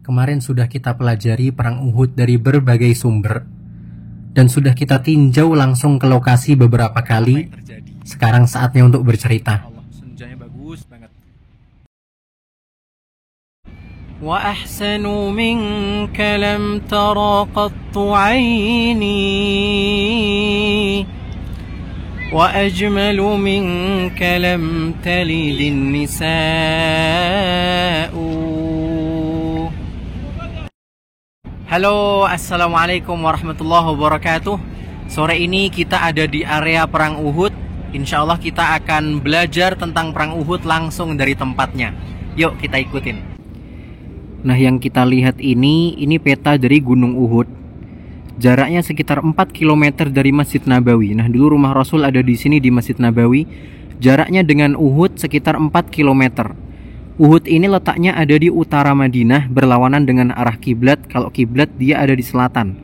Kemarin sudah kita pelajari perang Uhud dari berbagai sumber dan sudah kita tinjau langsung ke lokasi beberapa kali. Sekarang saatnya untuk bercerita. Senjanya bagus banget. Wa ahsanu minka lam tara qattu 'aini wa ajmalu minka lam talidin nisa'u. Halo, assalamualaikum warahmatullahi wabarakatuh. Sore ini kita ada di area perang Uhud. Insya Allah kita akan belajar tentang perang Uhud langsung dari tempatnya. Yuk kita ikutin. Nah, yang kita lihat ini peta dari Gunung Uhud. Jaraknya sekitar 4 km dari Masjid Nabawi. Nah, dulu rumah Rasul ada di sini di Masjid Nabawi. Jaraknya dengan Uhud sekitar 4 km. Uhud ini letaknya ada di utara Madinah, berlawanan dengan arah kiblat. Kalau kiblat dia ada di selatan.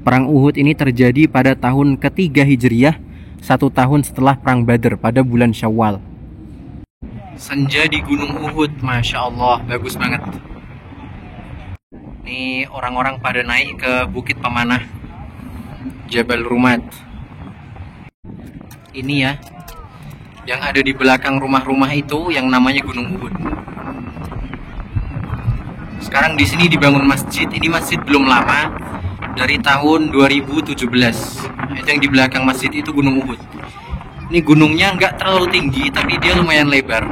Perang Uhud ini terjadi pada tahun ketiga Hijriyah, 1 tahun setelah perang Badar pada bulan Syawal. Senja di Gunung Uhud, Masya Allah, bagus banget. Nih orang-orang pada naik ke Bukit Pemanah, Jabal Rumad. Ini ya, yang ada di belakang rumah-rumah itu yang namanya Gunung Uhud. Sekarang di sini dibangun masjid. Ini masjid belum lama, dari tahun 2017. Itu yang di belakang masjid itu Gunung Uhud. Ini gunungnya nggak terlalu tinggi, tapi dia lumayan lebar.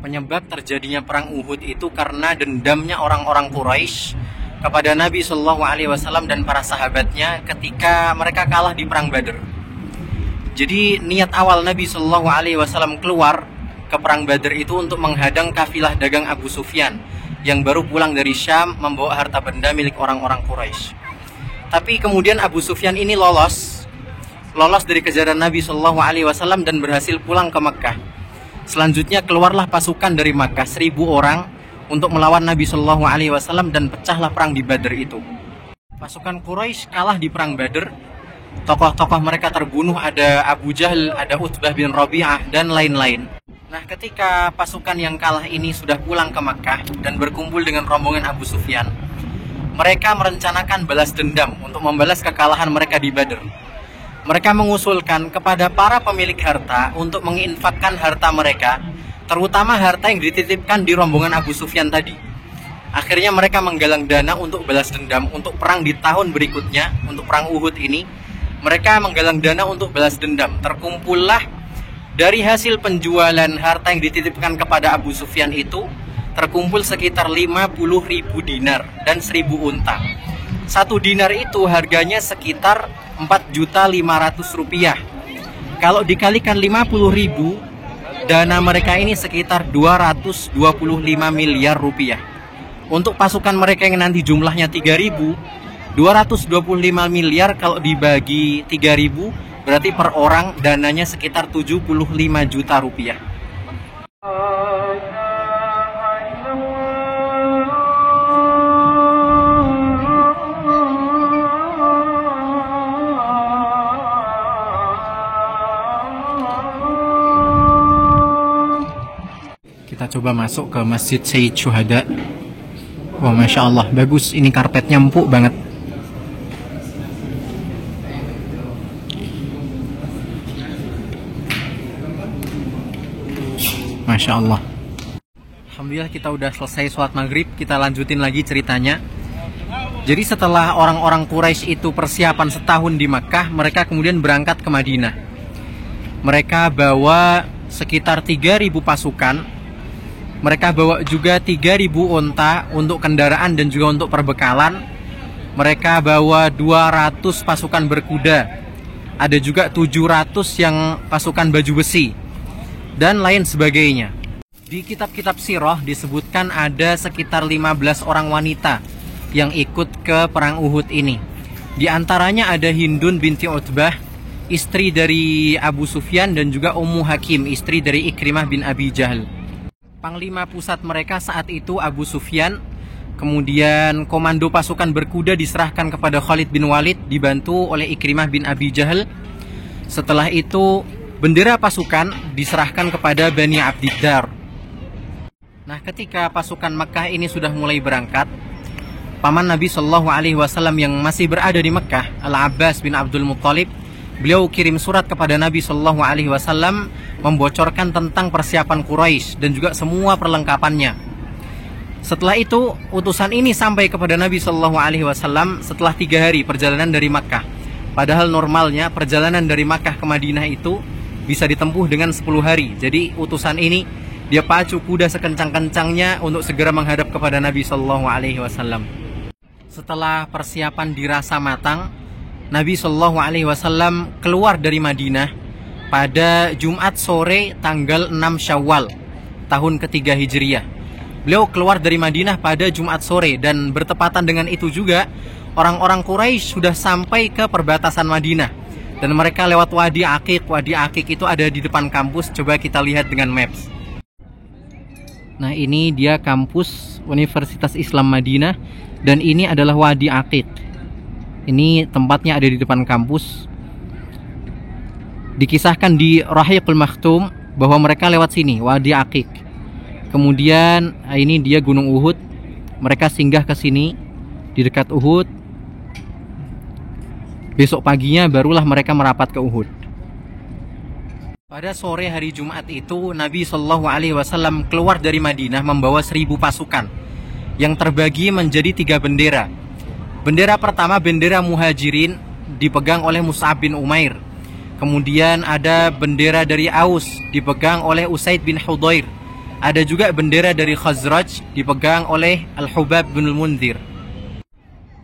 Penyebab terjadinya perang Uhud itu karena dendamnya orang-orang Quraisy kepada Nabi Shallallahu Alaihi Wasallam dan para sahabatnya ketika mereka kalah di perang Badar. Jadi niat awal Nabi Shallallahu Alaihi Wasallam keluar ke perang Badar itu untuk menghadang kafilah dagang Abu Sufyan yang baru pulang dari Syam membawa harta benda milik orang-orang Quraisy. Tapi kemudian Abu Sufyan ini lolos dari kejaran Nabi Shallallahu Alaihi Wasallam dan berhasil pulang ke Mekkah. Selanjutnya keluarlah pasukan dari Makkah 1000 orang untuk melawan Nabi Shallallahu Alaihi Wasallam dan pecahlah perang di Badar itu. Pasukan Quraisy kalah di perang Badar. Tokoh-tokoh mereka terbunuh, ada Abu Jahal, ada Utbah bin Rabi'ah dan lain-lain. Nah, ketika pasukan yang kalah ini sudah pulang ke Makkah dan berkumpul dengan rombongan Abu Sufyan, mereka merencanakan balas dendam untuk membalas kekalahan mereka di Badar. Mereka mengusulkan kepada para pemilik harta untuk menginfakkan harta mereka, terutama harta yang dititipkan di rombongan Abu Sufyan tadi. Akhirnya mereka menggalang dana untuk balas dendam untuk perang di tahun berikutnya, untuk perang Uhud ini. Mereka menggalang dana untuk balas dendam. Terkumpullah dari hasil penjualan harta yang dititipkan kepada Abu Sufyan itu, terkumpul sekitar 50.000 dinar dan 1000 unta. 1 dinar itu harganya sekitar 4.500.000 rupiah. Kalau dikalikan 50.000, dana mereka ini sekitar 225 miliar rupiah. Untuk pasukan mereka yang nanti jumlahnya 3.000, 225 miliar kalau dibagi 3.000, berarti per orang dananya sekitar 75 juta rupiah. Kita coba masuk ke Masjid Sayyid Syuhada. Wah, Masya Allah, bagus. Ini karpetnya empuk banget. Masya Allah. Alhamdulillah kita udah selesai sholat maghrib. Kita lanjutin lagi ceritanya. Jadi setelah orang-orang Quraisy itu persiapan setahun di Makkah, mereka kemudian berangkat ke Madinah. Mereka bawa sekitar 3.000 pasukan. Mereka bawa juga 3.000 unta untuk kendaraan dan juga untuk perbekalan. Mereka bawa 200 pasukan berkuda. Ada juga 700 yang pasukan baju besi dan lain sebagainya. Di kitab-kitab sirah disebutkan ada sekitar 15 orang wanita yang ikut ke perang Uhud ini. Di antaranya ada Hindun binti Utbah, istri dari Abu Sufyan, dan juga Ummu Hakim, istri dari Ikrimah bin Abi Jahal. Panglima pusat mereka saat itu Abu Sufyan. Kemudian komando pasukan berkuda diserahkan kepada Khalid bin Walid, dibantu oleh Ikrimah bin Abi Jahal. Setelah itu bendera pasukan diserahkan kepada Bani Abdiddar. Nah, ketika pasukan Mekah ini sudah mulai berangkat, paman Nabi Shallallahu Alaihi Wasallam yang masih berada di Mekah, Al-Abbas bin Abdul Muttalib, beliau kirim surat kepada Nabi Shallallahu Alaihi Wasallam membocorkan tentang persiapan Quraisy dan juga semua perlengkapannya. Setelah itu, utusan ini sampai kepada Nabi Shallallahu Alaihi Wasallam setelah 3 hari perjalanan dari Makkah. Padahal normalnya perjalanan dari Makkah ke Madinah itu bisa ditempuh dengan 10 hari. Jadi utusan ini dia pacu kuda sekencang-kencangnya untuk segera menghadap kepada Nabi Shallallahu Alaihi Wasallam. Setelah persiapan dirasa matang, Nabi Shallallahu Alaihi Wasallam keluar dari Madinah pada Jumat sore tanggal 6 Syawal tahun ketiga Hijriyah. Beliau keluar dari Madinah pada Jumat sore dan bertepatan dengan itu juga orang-orang Quraisy sudah sampai ke perbatasan Madinah dan mereka lewat Wadi Aqiq. Wadi Aqiq itu ada di depan kampus. Coba kita lihat dengan maps. Nah, ini dia kampus Universitas Islam Madinah dan ini adalah Wadi Aqiq. Ini tempatnya ada di depan kampus. Dikisahkan di Rahiqul Maktum bahwa mereka lewat sini, Wadi Aqiq. Kemudian ini dia Gunung Uhud. Mereka singgah ke sini di dekat Uhud. Besok paginya barulah mereka merapat ke Uhud. Pada sore hari Jumat itu Nabi Shallallahu Alaihi Wasallam keluar dari Madinah membawa 1000 pasukan yang terbagi menjadi 3 bendera. Bendera pertama, bendera Muhajirin, dipegang oleh Mus'ab bin Umair. Kemudian ada bendera dari Aus, dipegang oleh Usaid bin Hudhair. Ada juga bendera dari Khazraj, dipegang oleh Al-Hubab bin Al-Munzir.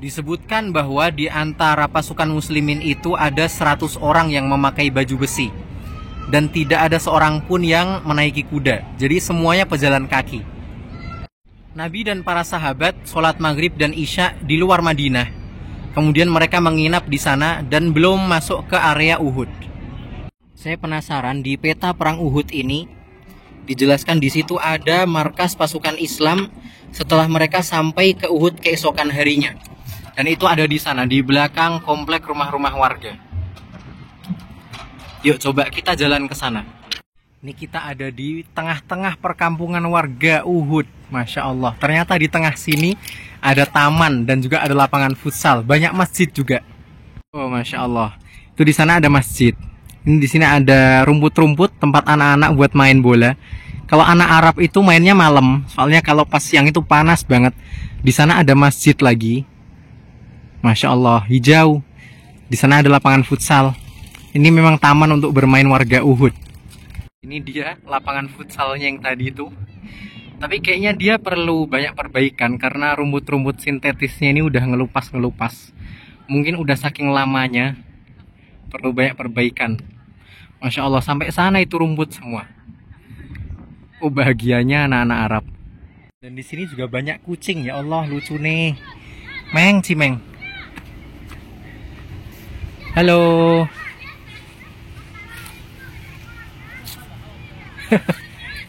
Disebutkan bahwa di antara pasukan muslimin itu ada 100 orang yang memakai baju besi. Dan tidak ada seorang pun yang menaiki kuda. Jadi semuanya pejalan kaki. Nabi dan para sahabat sholat maghrib dan isya di luar Madinah. Kemudian mereka menginap di sana dan belum masuk ke area Uhud. Saya penasaran, di peta perang Uhud ini dijelaskan di situ ada markas pasukan Islam setelah mereka sampai ke Uhud keesokan harinya. Dan itu ada di sana, di belakang komplek rumah-rumah warga. Yuk coba kita jalan ke sana. Ini kita ada di tengah-tengah perkampungan warga Uhud. Masya Allah. Ternyata di tengah sini ada taman dan juga ada lapangan futsal. Banyak masjid juga. Oh, Masya Allah. Itu di sana ada masjid. Ini di sini ada rumput-rumput tempat anak-anak buat main bola. Kalau anak Arab itu mainnya malam, soalnya kalau pas siang itu panas banget. Di sana ada masjid lagi. Masya Allah, hijau. Di sana ada lapangan futsal. Ini memang taman untuk bermain warga Uhud. Ini dia lapangan futsalnya yang tadi itu. Tapi kayaknya dia perlu banyak perbaikan karena rumput-rumput sintetisnya ini udah ngelupas-ngelupas. Mungkin udah saking lamanya, perlu banyak perbaikan. Masya Allah, sampai sana itu rumput semua. Oh, bahagianya anak-anak Arab. Dan di sini juga banyak kucing. Ya Allah, lucu nih. Meng, Cimeng. Halo.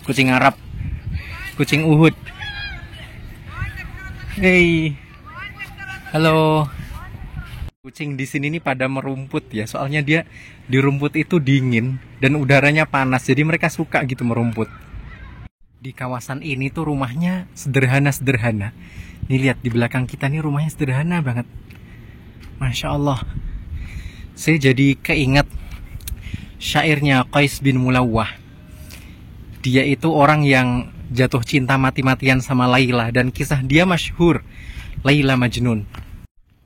Kucing Arab. Kucing Uhud. Hey. Halo. Kucing di sini nih pada merumput ya, soalnya dia di rumput itu dingin dan udaranya panas, jadi mereka suka gitu merumput. Di kawasan ini tuh rumahnya sederhana-sederhana. Nih lihat di belakang kita nih rumahnya sederhana banget. Masya Allah. Saya jadi keinget syairnya Qais bin Mulawwah. Dia itu orang yang jatuh cinta mati-matian sama Laila dan kisah dia masyhur, Laila Majnun.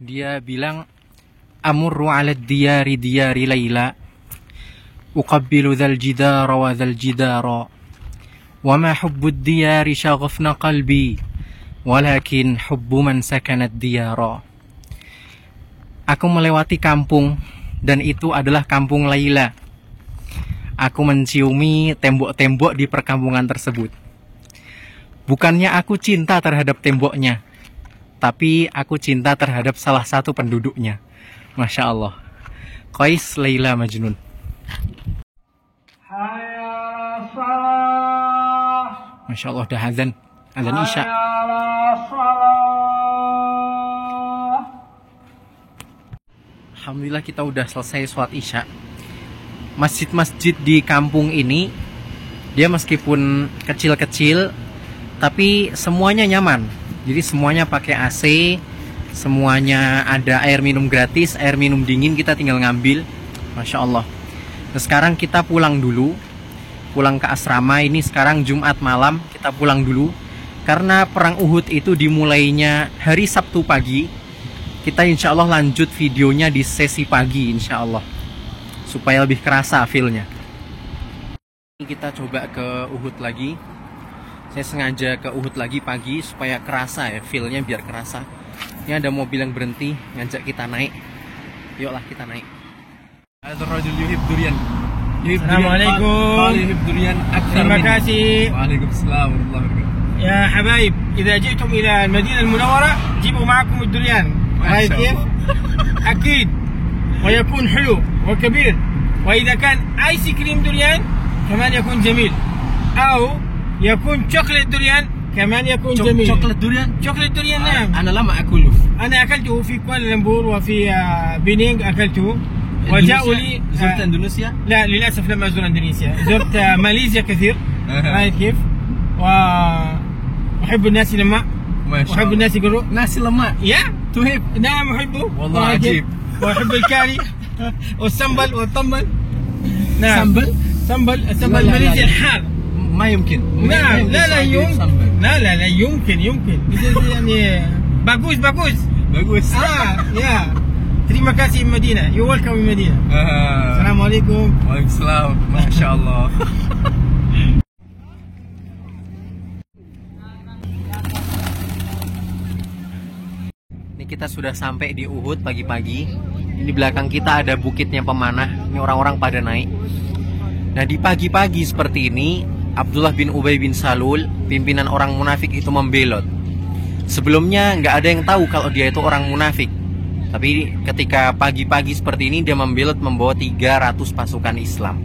Dia bilang, amurru ala diyari diyari Laila, uqabbilu dhal jidara wa dhal jidara, wa ma hubbu diyari syaghafna qalbi, walakin hubbu man sakanat diyara. Aku melewati kampung dan itu adalah kampung Laila. Aku menciumi tembok-tembok di perkampungan tersebut. Bukannya aku cinta terhadap temboknya, tapi aku cinta terhadap salah satu penduduknya. Masya Allah. Qais Laila Majnun. Masya Allah, udah azan. Azan Isya. Alhamdulillah kita udah selesai sholat Isya. Masjid-masjid di kampung ini, dia meskipun kecil-kecil, tapi semuanya nyaman. Jadi semuanya pakai AC, semuanya ada air minum gratis, air minum dingin kita tinggal ngambil. Masya Allah. Nah, sekarang kita pulang dulu, pulang ke asrama. Ini sekarang Jumat malam, kita pulang dulu karena perang Uhud itu dimulainya hari Sabtu pagi. Kita insya Allah lanjut videonya di sesi pagi insya Allah, supaya lebih kerasa feelnya. Kita coba ke Uhud lagi. Saya sengaja ke Uhud lagi pagi supaya kerasa ya, feelnya biar kerasa. Ini ada mobil yang berhenti ngajak kita naik. Yuklah kita naik. Ada rajul yuhib durian. Assalamualaikum. Yuhib durian. Terima kasih. Waalaikumsalam warahmatullahi wabarakatuh. يا حبايب إذا جئتم إلى المدينة المنورة جيبوا معكم الدريان. رأيت كيف؟ أكيد ويكون حلو وكبير، وإذا كان آيس كريم دوريان كمان يكون جميل، أو يكون شوكولات دوريان كمان يكون جميل. شوكولات دوريان؟ شوكولات دوريان نعم. أنا لم أكله. أنا أكلته في كوالالمبور وفي بينينغ أكلته. وجاءوا لي. زرت إندونيسيا؟ لا للأسف لم أزور إندونيسيا، زرت ماليزيا كثير. رأيت كيف؟ وأحب الناس لما أحب الناس يقولوا ناسي لما يا تحب. نعم أحبه والله عجيب. وأحب الكاري والسمبل والطمبل. نعم. سمبل السمبل الماليزي الحار. ما يمكن. نعم لا يمكن. لا يمكن يعني bagus. Ya. Terima kasih Madinah. You welcome in Madinah. Assalamualaikum. Waalaikumsalam. Masya Allah. Kita sudah sampai di Uhud pagi-pagi. Di belakang kita ada bukitnya pemanah. Ini orang-orang pada naik. Nah, di pagi-pagi seperti ini, Abdullah bin Ubay bin Salul, pimpinan orang munafik itu membelot. Sebelumnya nggak ada yang tahu kalau dia itu orang munafik. Tapi ketika pagi-pagi seperti ini, dia membelot membawa 300 pasukan Islam.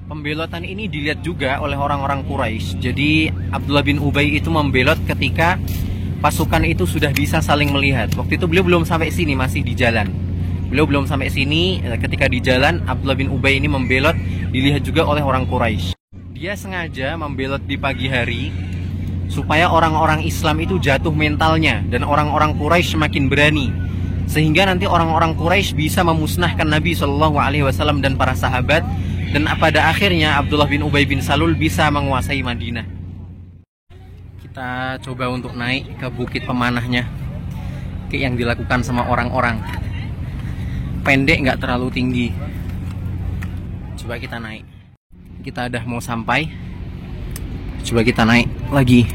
Pembelotan ini dilihat juga oleh orang-orang Quraisy. Jadi Abdullah bin Ubay itu membelot ketika pasukan itu sudah bisa saling melihat. Waktu itu beliau belum sampai sini, masih di jalan. Beliau belum sampai sini. Ketika di jalan, Abdullah bin Ubay ini membelot, dilihat juga oleh orang Quraisy. Dia sengaja membelot di pagi hari supaya orang-orang Islam itu jatuh mentalnya dan orang-orang Quraisy semakin berani, sehingga nanti orang-orang Quraisy bisa memusnahkan Nabi SAW dan para sahabat, dan pada akhirnya Abdullah bin Ubay bin Salul bisa menguasai Madinah. Kita coba untuk naik ke bukit pemanahnya, kayak yang dilakukan sama orang-orang. Pendek, nggak terlalu tinggi. Coba kita naik. Kita udah mau sampai. Coba kita naik lagi.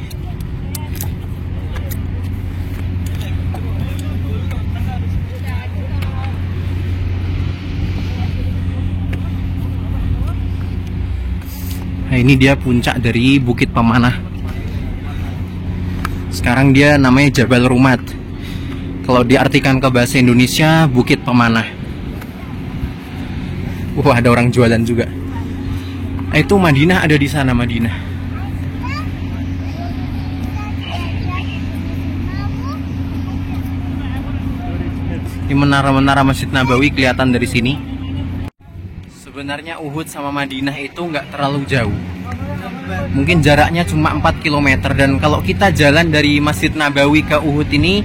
Nah, ini dia puncak dari bukit pemanah. Sekarang dia namanya Jabal Rumat. Kalau diartikan ke bahasa Indonesia, Bukit Pemanah. Wah, ada orang jualan juga. Itu Madinah ada di sana, Madinah. Di menara-menara Masjid Nabawi kelihatan dari sini. Sebenarnya Uhud sama Madinah itu nggak terlalu jauh. Mungkin jaraknya cuma 4 km. Dan kalau kita jalan dari Masjid Nabawi ke Uhud ini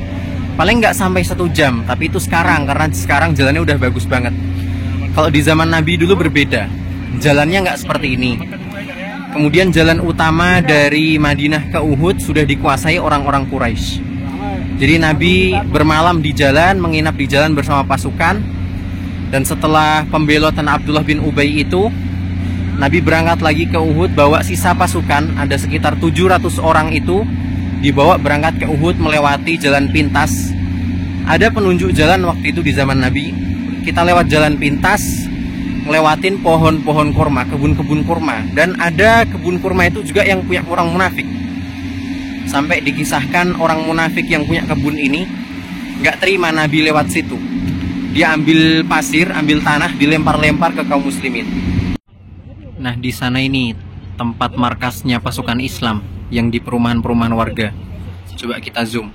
paling nggak sampai 1 jam. Tapi itu sekarang, karena sekarang jalannya udah bagus banget. Kalau di zaman Nabi dulu berbeda, jalannya nggak seperti ini. Kemudian jalan utama dari Madinah ke Uhud sudah dikuasai orang-orang Quraisy. Jadi Nabi bermalam di jalan, menginap di jalan bersama pasukan. Dan setelah pembelotan Abdullah bin Ubay itu, Nabi berangkat lagi ke Uhud, bawa sisa pasukan, ada sekitar 700 orang itu dibawa berangkat ke Uhud melewati jalan pintas. Ada penunjuk jalan waktu itu di zaman Nabi. Kita lewat jalan pintas, ngelewatin pohon-pohon kurma, kebun-kebun kurma. Dan ada kebun kurma itu juga yang punya orang munafik. Sampai dikisahkan orang munafik yang punya kebun ini nggak terima Nabi lewat situ. Dia ambil pasir, ambil tanah, dilempar-lempar ke kaum muslimin. Nah, di sana ini tempat markasnya pasukan Islam yang di perumahan-perumahan warga. Coba kita zoom.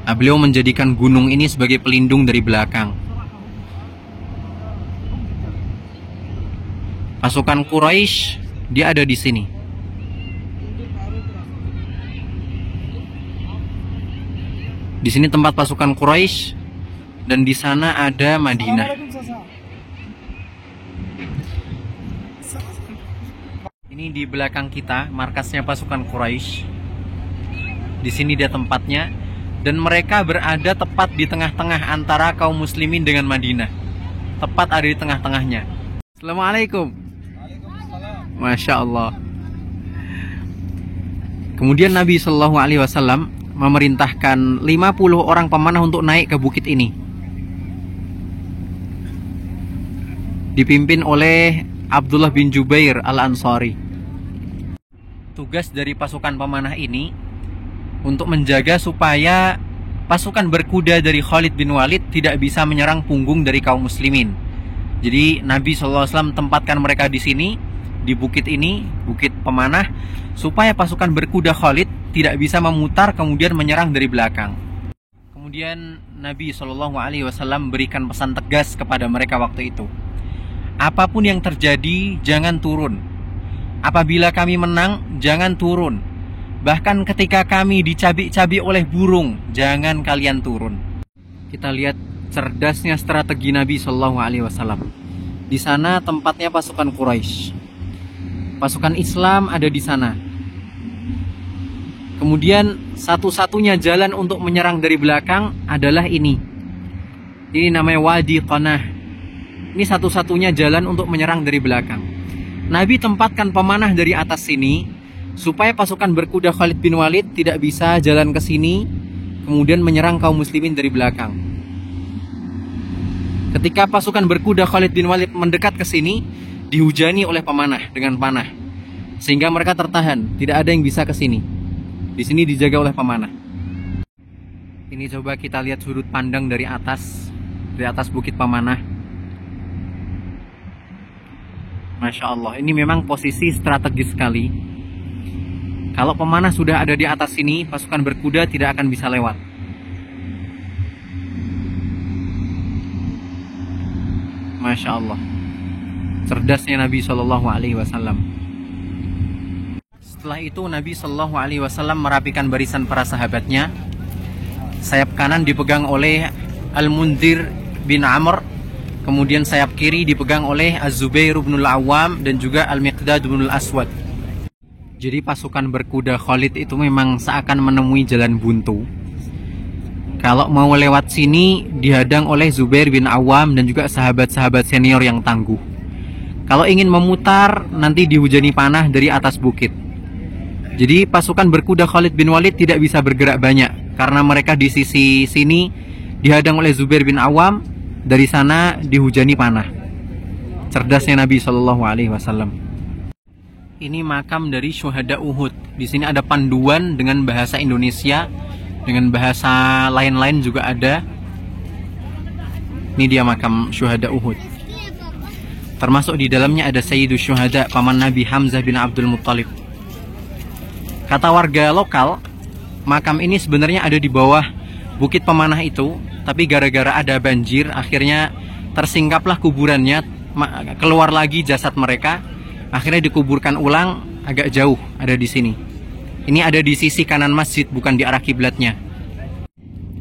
Nah, beliau menjadikan gunung ini sebagai pelindung dari belakang. Pasukan Quraisy Dia ada di sini. Di sini tempat pasukan Quraisy dan di sana ada Madinah. Ini di belakang kita markasnya pasukan Quraisy. Di sini dia tempatnya dan mereka berada tepat di tengah-tengah antara kaum muslimin dengan Madinah. Tepat ada di tengah-tengahnya. Assalamualaikum. Masya Allah. Kemudian Nabi Shallallahu Alaihi Wasallam memerintahkan 50 orang pemanah untuk naik ke bukit ini, dipimpin oleh Abdullah bin Jubair Al-Ansari. Tugas dari pasukan pemanah ini untuk menjaga supaya pasukan berkuda dari Khalid bin Walid tidak bisa menyerang punggung dari kaum muslimin. Jadi Nabi SAW tempatkan mereka di sini, di bukit ini, bukit pemanah, supaya pasukan berkuda Khalid tidak bisa memutar kemudian menyerang dari belakang. Kemudian Nabi SAW berikan pesan tegas kepada mereka waktu itu. Apapun yang terjadi, jangan turun. Apabila kami menang, jangan turun. Bahkan ketika kami dicabik-cabik oleh burung, jangan kalian turun. Kita lihat cerdasnya strategi Nabi SAW. Di sana tempatnya pasukan Quraisy. Pasukan Islam ada di sana. Kemudian satu-satunya jalan untuk menyerang dari belakang adalah ini. Ini namanya Wadi Qanah. Ini satu-satunya jalan untuk menyerang dari belakang. Nabi tempatkan pemanah dari atas sini supaya pasukan berkuda Khalid bin Walid tidak bisa jalan ke sini kemudian menyerang kaum muslimin dari belakang. Ketika pasukan berkuda Khalid bin Walid mendekat ke sini, dihujani oleh pemanah dengan panah sehingga mereka tertahan, tidak ada yang bisa ke sini. Di sini dijaga oleh pemanah. Ini coba kita lihat sudut pandang dari atas bukit pemanah. Masya Allah, ini memang posisi strategis sekali. Kalau pemanah sudah ada di atas sini, pasukan berkuda tidak akan bisa lewat. Masya Allah, cerdasnya Nabi SAW. Setelah itu Nabi SAW merapikan barisan para sahabatnya. Sayap kanan dipegang oleh Al-Mundhir bin Amr, kemudian sayap kiri dipegang oleh Az-Zubair bin Al-Awwam dan juga Al-Miqdad bin Al-Aswad. Jadi pasukan berkuda Khalid itu memang seakan menemui jalan buntu. Kalau mau lewat sini dihadang oleh Zubair bin Awam dan juga sahabat-sahabat senior yang tangguh. Kalau ingin memutar nanti dihujani panah dari atas bukit. Jadi pasukan berkuda Khalid bin Walid tidak bisa bergerak banyak karena mereka di sisi sini dihadang oleh Zubair bin Awam, dari sana dihujani panah. Cerdasnya Nabi SAW. Ini makam dari syuhada Uhud. Di sini ada panduan dengan bahasa Indonesia, dengan bahasa lain-lain juga ada. Ini dia makam syuhada Uhud. Termasuk di dalamnya ada Sayyidus Syuhada, paman Nabi Hamzah bin Abdul Muttalib. Kata warga lokal, makam ini sebenarnya ada di bawah bukit pemanah itu, tapi gara-gara ada banjir, akhirnya tersingkaplah kuburannya, keluar lagi jasad mereka. Akhirnya dikuburkan ulang agak jauh, ada di sini. Ini ada di sisi kanan masjid, bukan di arah kiblatnya.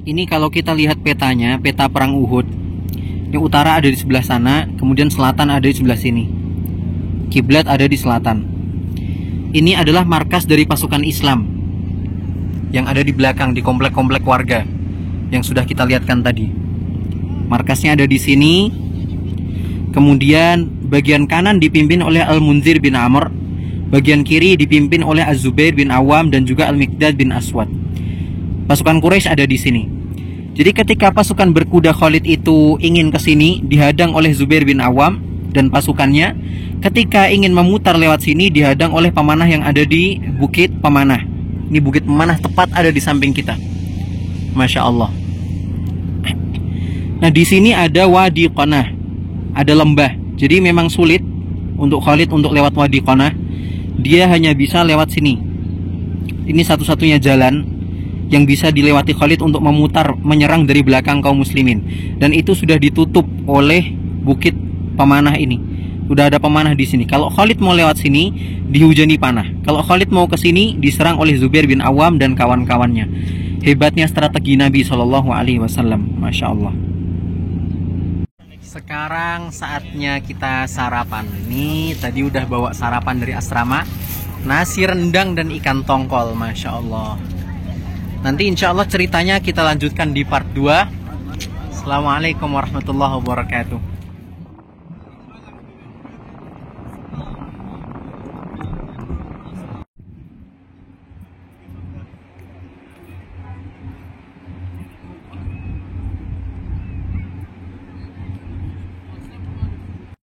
Ini kalau kita lihat petanya, peta perang Uhud. Ini utara ada di sebelah sana, kemudian selatan ada di sebelah sini. Kiblat ada di selatan. Ini adalah markas dari pasukan Islam yang ada di belakang, di komplek-komplek warga yang sudah kita lihatkan tadi. Markasnya ada di sini. Kemudian bagian kanan dipimpin oleh Al-Mundhir bin Amr, bagian kiri dipimpin oleh Az-Zubair bin Awam dan juga Al-Miqdad bin Aswad. Pasukan Quraisy ada di sini. Jadi ketika pasukan berkuda Khalid itu ingin ke sini, dihadang oleh Zubair bin Awam dan pasukannya. Ketika ingin memutar lewat sini, dihadang oleh pemanah yang ada di bukit pemanah. Ini bukit pemanah tepat ada di samping kita. Masya Allah. Nah di sini ada Wadi Qanah, ada lembah. Jadi memang sulit untuk Khalid untuk lewat Wadi Qanah. Dia hanya bisa lewat sini. Ini satu-satunya jalan yang bisa dilewati Khalid untuk memutar menyerang dari belakang kaum muslimin. Dan itu sudah ditutup oleh bukit pemanah ini. udah ada pemanah di sini. Kalau Khalid mau lewat sini, dihujani panah. Kalau Khalid mau ke sini, diserang oleh Zubair bin Awam dan kawan-kawannya. Hebatnya strategi Nabi Shallallahu Alaihi Wasallam, masya Allah. Sekarang saatnya kita sarapan. Nih tadi udah bawa sarapan dari asrama, nasi rendang dan ikan tongkol, masya Allah. Nanti insya Allah ceritanya kita lanjutkan di part 2. Assalamualaikum warahmatullahi wabarakatuh.